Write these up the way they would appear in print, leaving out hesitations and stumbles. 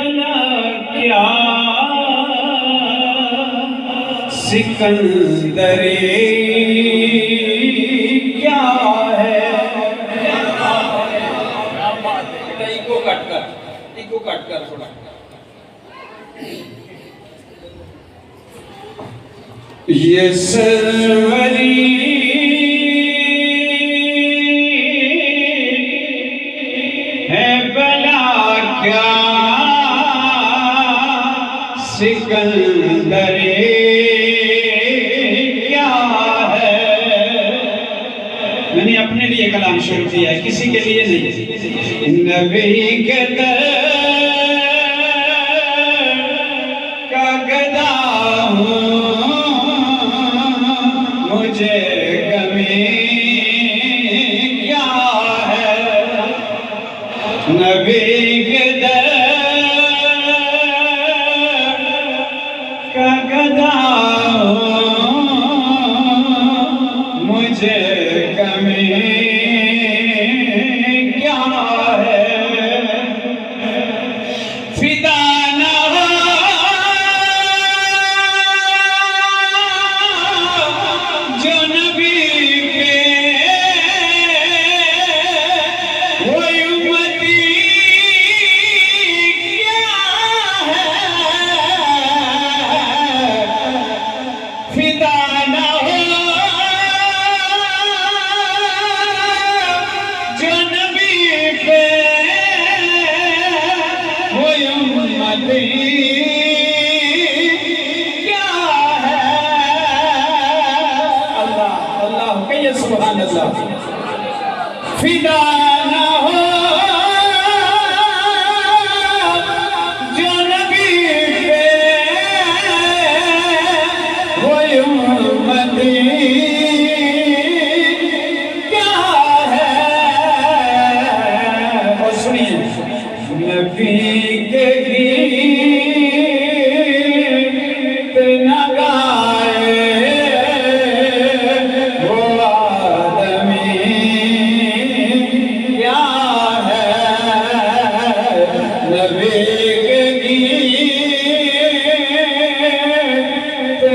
भला क्या सिकंदरे क्या है। इको कट कर थोड़ा। ये सरवरी है भला क्या सिकंदरे क्या है। मैंने अपने लिए कलाम शुरू किया है, किसी के लिए नहीं। नबी के दर का गदा हूँ, मुझे गमी क्या है। नबी के दर का गदा हूँ, मुझे गमी क्या है। फिदा न हो जो नबी पे, वो उम्मती क्या है। फिदा न हो जो नबी पे, वो उम्मती क्या है। अल्लाह अल्लाह कहिए सुभान अल्लाह। फिदा न हो जो नबी पे, वो उम्मती क्या है। और सुनिए, नबी के गीत न गाए वो आदमी क्या है। नबी के गीत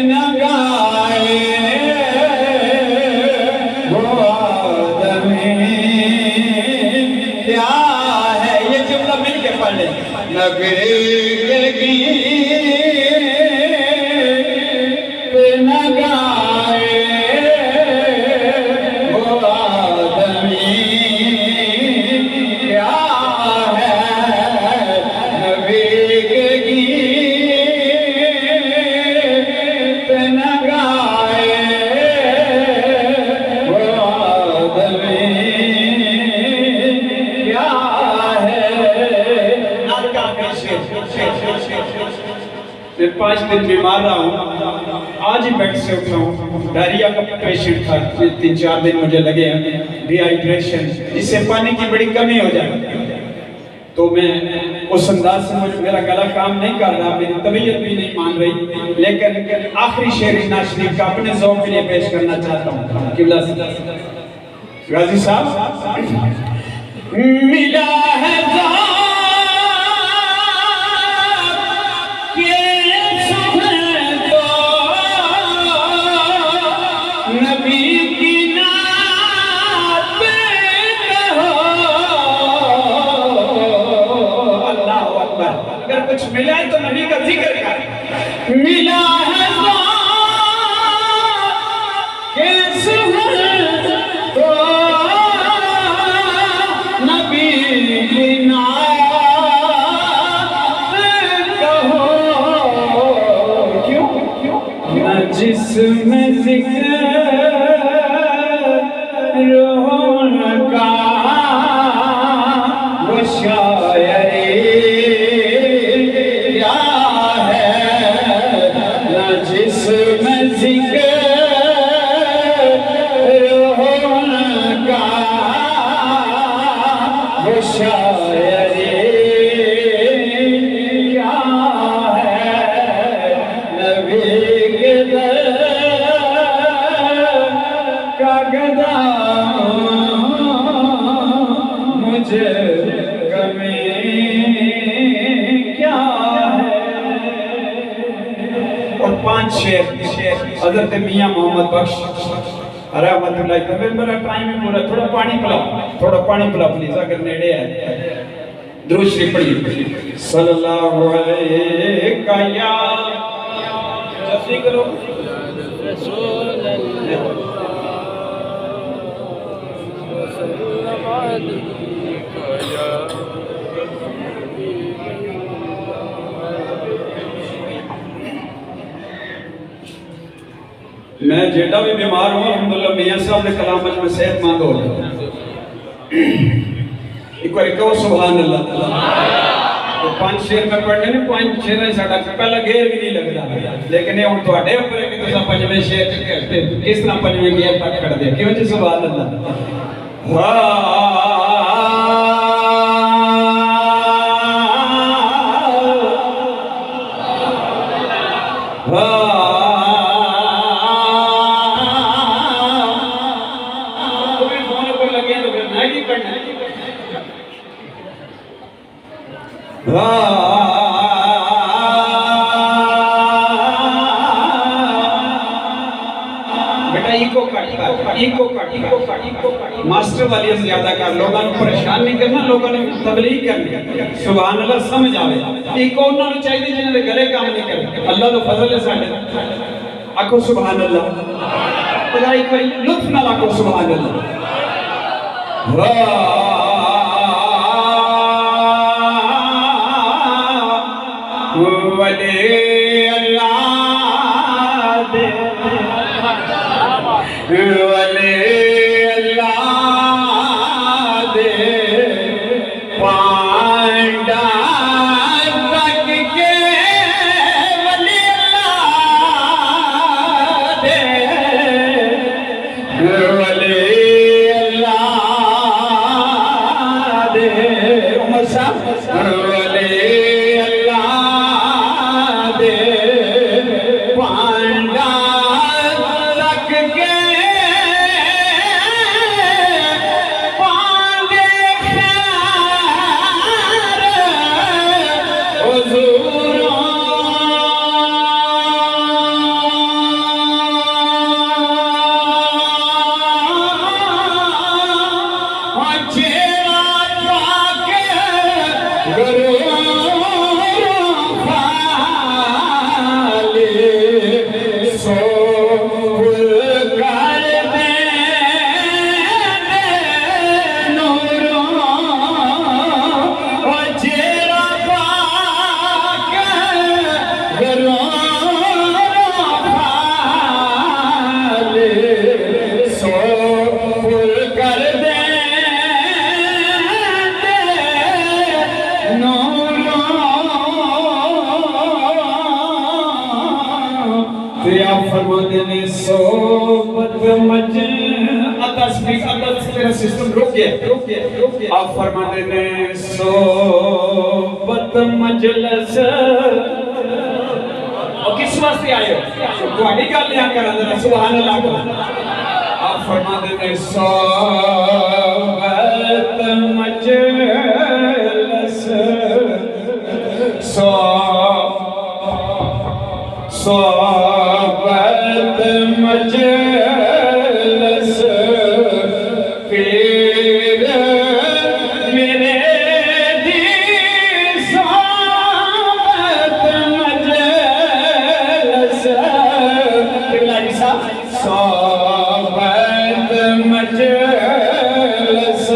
न गाए वो आदमी क्या है। ये जुमला मिल के पढ़ ले। नबी के गीत न गाए वो आदमी क्या है। नबी के गीत न गाए वो आदमी क्या है। मैं 5 दिन बीमार रहा हूँ, आज ही बेड से उठा हूँ। डायरिया का पेशेंट था, 3-4 दिन मुझे लगे हैं। डिहाइड्रेशन, इससे पानी की बड़ी कमी हो जाए। तो मैं उस अंदाज से मेरा गला काम नहीं कर रहा, मेरी तबीयत भी नहीं मान रही, लेकिन आखिरी शेर नाज़ शरीफ का अपने ज़ौक़ के लिए पेश करना चाहता हूँ। किबला गाजी साहब, मिला है नबी की नात कहो। अल्लाह अकबर। अगर कुछ मिला है तो नबी का जिक्र कर। मिला है तो नबी की नात कहो। क्यों न जिसमें जिक्र का वो शायरी क्या है। न जिसमें जिक्र का वो शायरी क्या है। नबी के दर का गदा मुझे गमी क्या 5 शेर हजरत मियां मोहम्मद बख्श रहमतुल्लाह अलैह। मेरा टाइम है पूरा, थोड़ा पानी पिलाओ प्लीज, अगर नेड़े है। दुरूद शरीफ पढ़िए। सल्लल्लाहु अलैहि या जल्दी करो। मैं जेड़ा भी बीमार हूँ अल्हम्दुलिल्लाह मियां साहब ने कलाम में सेहतमंद हो जाता। एक बार कहो सुभान अल्लाह। तो 5 शेर में पढ़ने ने 5 शेर है साडा पहला घेर भी नहीं लगदा, लेकिन ये हुन तुहाडे ऊपर है कि तुसा पंजवें शेर च किस तरह पंजवें घेर तक खड़ दे। क्यों जी सुभान अल्लाह। मास्टर वाली ज्यादा कर, लोगों को परेशान नहीं करना, लोगों ने तबलीग करनी। सुभान अल्लाह समझ आवे। एक उन्हां नु चाहिए जिन्हां दे गले काम नहीं करते। अल्लाह दा फजल है साडे। आखो सुभान अल्लाह। खुदा एक बार लुत्फ नाल आखो सुभान अल्लाह। वले अल्लाह दे वले सिस्टम रुक गया। आप फरमाते ने सोबत मजलस और किस वास्ते आए हो? तुम्हारी गल यहाँ कर सुभान अल्लाह। आप फरमाते ने सोबत मजलस सोबत मजलस सोबत मजलस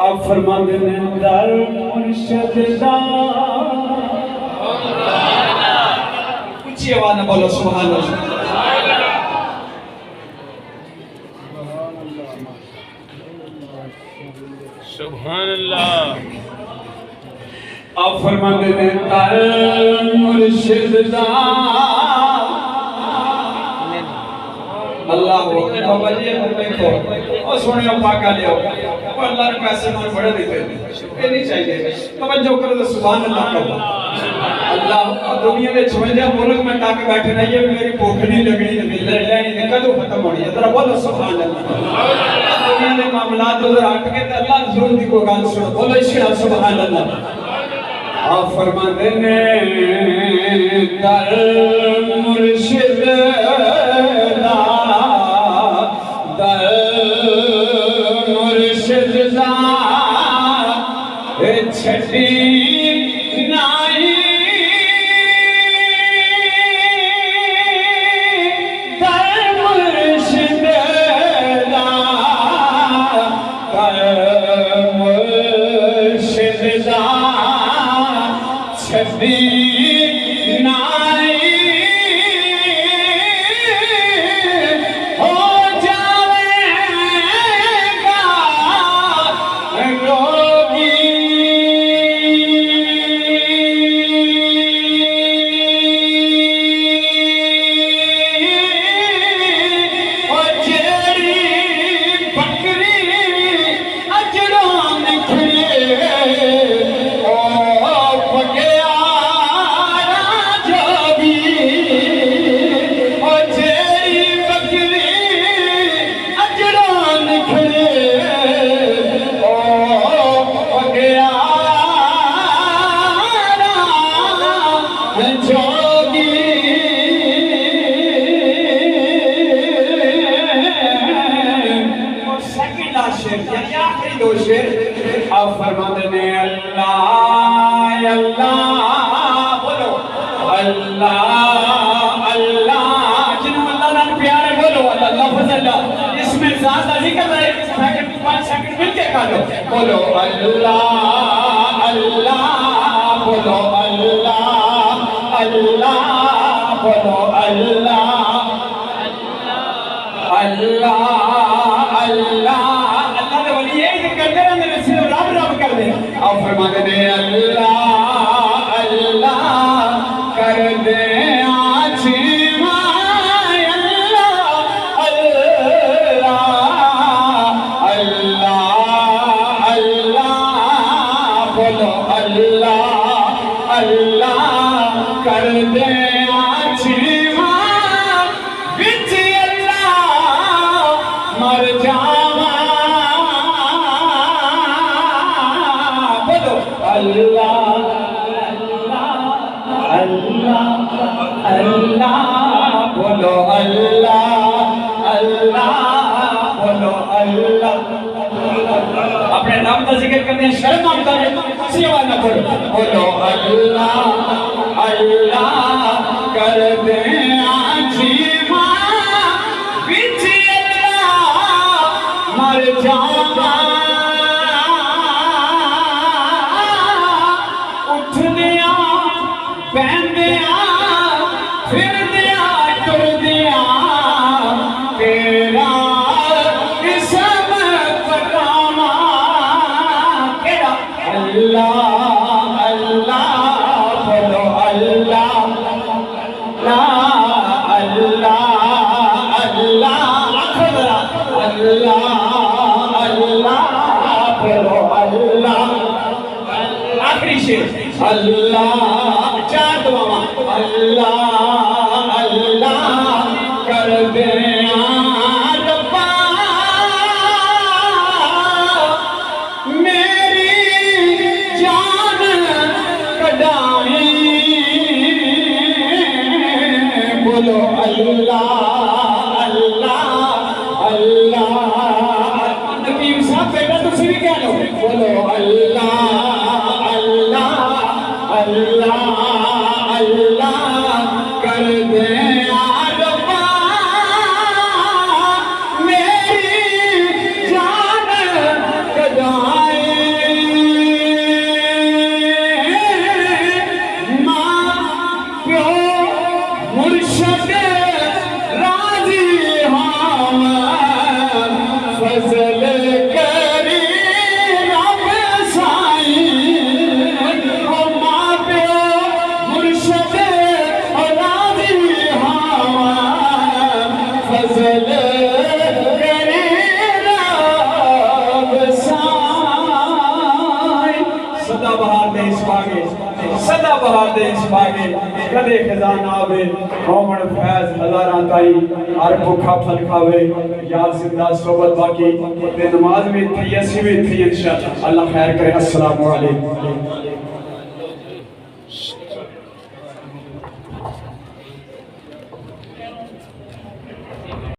आप फरमाते हैं दर मुर्शिद दा ऊंची आवाज में बोलो सुभान अल्लाह। सुभान अल्लाह। आप फरमाते हैं दर मुर्शिद दा अल्लाह हो बाबा जी देखो और सुनियो पाका लियो अल्लाह ने पैसे में बड़े देते ये नहीं चाहिए तवज्जो करो तो सुभान अल्लाह करो। अल्लाह दुनिया में 56 मुल्क में ताके बैठे रहिए मेरी भूख नहीं लगनी तो लड़ाई नहीं कदों खत्म होनी है जरा बोलो सुभान अल्लाह। दुनिया के मामलात उधर हट के अल्लाह रसूल दी को गाल सुनो बोलो इसी सुभान अल्लाह। आप फरमाते हैं दर मुर्शिद छठी नाई दर मुर्शिद दा छठी नाई हो जावेगा रोगी आप फरमाते हैं अल्लाह अल्लाह बोलो अल्लाह अल्लाह जिन्हों अल्लाह नाम प्यार है बोलो अल्लाह फजल्ला इसमें ज़ात का जिक्र है 5 सेकंड मिलके कर लो बोलो अल्लाह अल्लाह बोलो अल्लाह अल्लाह बोलो अल्लाह अल्लाह अल्लाह आप फरमाते हैं अल्लाह अल्लाह कर दे आछी माय अल्लाह अल्लाह अल्लाह अल्लाह बोलो अल्लाह अल्लाह कर दे आछी माय बिच अल्लाह मर जावा अल्लाह अल्लाह अल्लाह बोलो अल्लाह अल्लाह बोलो अल्लाह। अपने नाम का जिक्र करते हैं शर्म आता है सेवा न करो बोलो अल्लाह अल्लाह कर दे आजी मां बिच अल्लाह मर जावा बहदिया फिरदिया टुरदिया तेरा इसम पटावा केड़ा अल्लाह अल्लाह बोलो अल्लाह ला अल्लाह अल्लाह अल्लाह अल्लाह बोलो अल्लाह। आखिरी शेर अल्लाह चार दुआवा अल्लाह अल्लाह कर दे रब्बा मेरी जान कढ़ाई बोलो अल्लाह अल्लाह अल्लाह। नकीम साहब बेटा तुम भी कह लो बोलो अल्लाह अल्लाह अल्लाह अल्लाह कर दे रब्बा मेरी जान कदा मुर्शद राजी हम फजल करी रब साईं ओ मां प्यो मुर्शद राजी हम फजल करी रब साईं सदा बहार दे इस बागे सदा बहार दे इस बागे कदे खजाना आवे मोमन फैज हजारां ताई हर भूखा फल खावे यार जिंदा सोबत बाकी ते नमाज में थी असी भी थी इंशाअल्लाह अल्लाह खैर करे अस्सलाम वालेकुम।